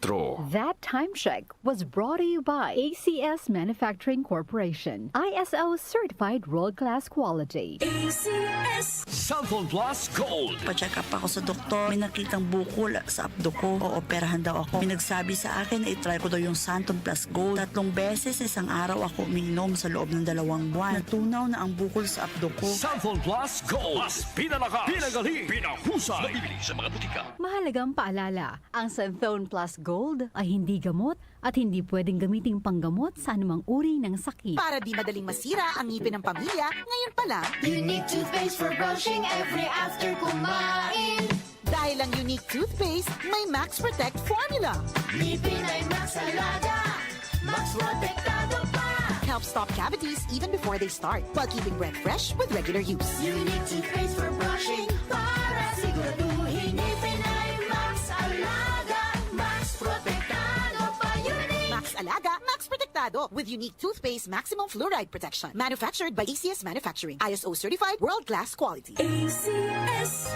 That time check was brought to you by ACS Manufacturing Corporation. ISO certified world-class quality. ACS Cellphone Plus Gold. Pa-check up ako sa doktor. May nakitang bukol sa abdo ko. Ooperahan daw ako. May nagsabi sa akin na itry ko daw yung Santon Plus Gold. 3 beses isang araw ako umiinom sa loob ng 2 buwan. Natunaw na ang bukol sa abdo ko. Cellphone Plus Gold. Mas pinalakas, pinagaling, pinahusay. Mabibili sa mga butika. Mahalagang paalala, ang Santhone Plus Gold ay hindi gamot at hindi pwedeng gamiting panggamot sa anumang uri ng sakit. Para di madaling masira ang ngipin ng pamilya, ngayon pa lang, Unique toothpaste for brushing every after kumain. dahil ang unique toothpaste, may Max Protect formula. Ngipin ay Max Alaga, Max Protektado pa. Helps stop cavities even before they start, while keeping breath fresh with regular use. Unique toothpaste for brushing para siguraduhin ngipin ay Max Alaga, Max Protektado pa. Unique. Max Alaga, Max Protectado with unique toothpaste maximum fluoride protection. Manufactured by ACS Manufacturing. ISO certified world-class quality. ACS.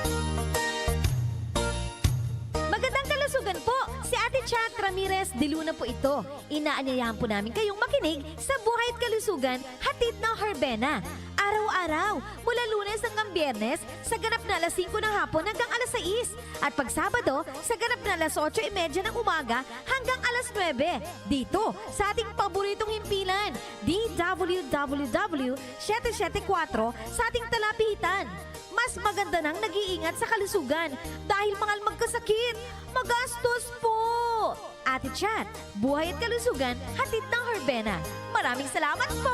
Magandang kalusugan po! Si Ate Chat Ramirez de Luna po ito. Inaanyayahan po namin kayong makinig sa Buhay at Kalusugan, hatid ng Herbena. Araw-araw, mula Lunes hanggang Biyernes, sa ganap na alas 5 ng hapon hanggang alas 6. At pag Sabado, sa ganap na alas 8:30 ng umaga hanggang alas 9. Dito, sa ating paboritong himpilan, DWWW 774 sa ating talapitan. Mas maganda nang nag-iingat sa kalusugan dahil mahal magkasakit. Magastos po! Ate Chat, Buhay at Kalusugan, hatid ng Herbena. Maraming salamat po!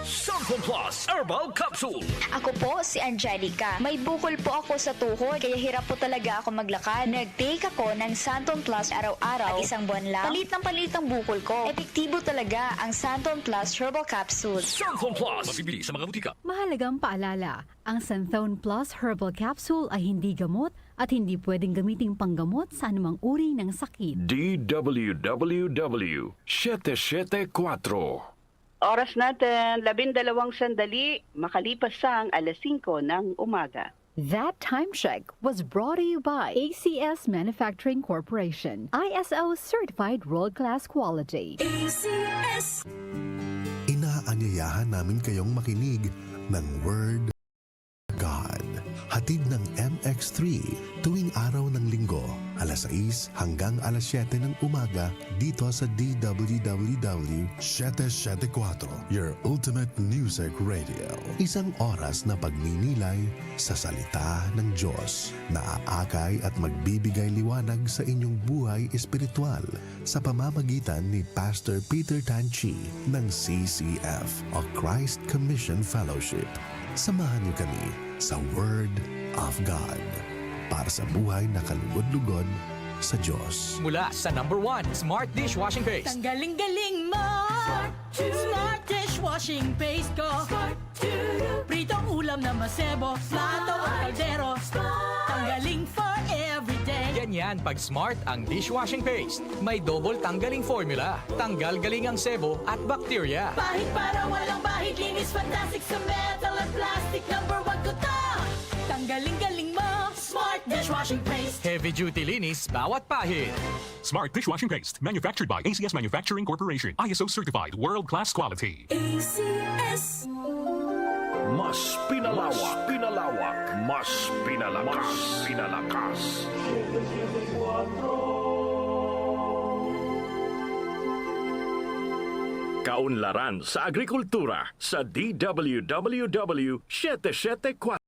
Cellphone Plus Herbal Capsule. Ako po si Angelica. May bukol po ako sa tuhod, kaya hirap po talaga ako maglakad. Nag-take ako ng Santon Plus araw-araw at 1 buwan lang. Palit ang bukol ko. Epektibo talaga ang Santon Plus Herbal Capsule. Cellphone Plus. Mabibili sa mga butika. Mahalagang paalala, ang Santhone Plus Herbal Capsule ay hindi gamot at hindi pwedeng gamiting panggamot sa anumang uri ng sakit. DWWW 774. Oras natin, 12 sandali, makalipas ang alas 5 ng umaga. That time check was brought to you by ACS Manufacturing Corporation. ISO certified world-class quality. ACS. Inaanyayahan namin kayong makinig ng Word God. Hatid ng MX3 tuwing araw ng linggo, alas 6 hanggang alas 7 ng umaga dito sa DWWW 774, your ultimate music radio. Isang oras na pagninilay sa salita ng Diyos na aakay at magbibigay liwanag sa inyong buhay espiritual sa pamamagitan ni Pastor Peter Tanchi ng CCF o Christ Commission Fellowship. Samahan niyo kami sa Word of God para sa buhay na kalugod-lugod sa Diyos. Mula sa #1 Smart Dishwashing Paste. Tanggaling-galing mo. Smart dishwashing paste ko. Pritong ulam na masebo. Plato o kaldero. Tanggaling for everyday. Ganyan pag Smart ang dishwashing paste. May double tanggaling formula. Tanggal galing ang sebo at bakterya. Bahid para walang bahid. Linis fantastic sa metal at plastic. #1 ko to. Tanggaling-galing mo. Smart dishwashing paste. Heavy duty linis bawat pahid. Smart Dishwashing Paste, manufactured by ACS Manufacturing Corporation. ISO certified, world-class quality. ACS. Mas pinalawak, mas pinalakas. Kaunlaran sa agrikultura sa DWWW 774.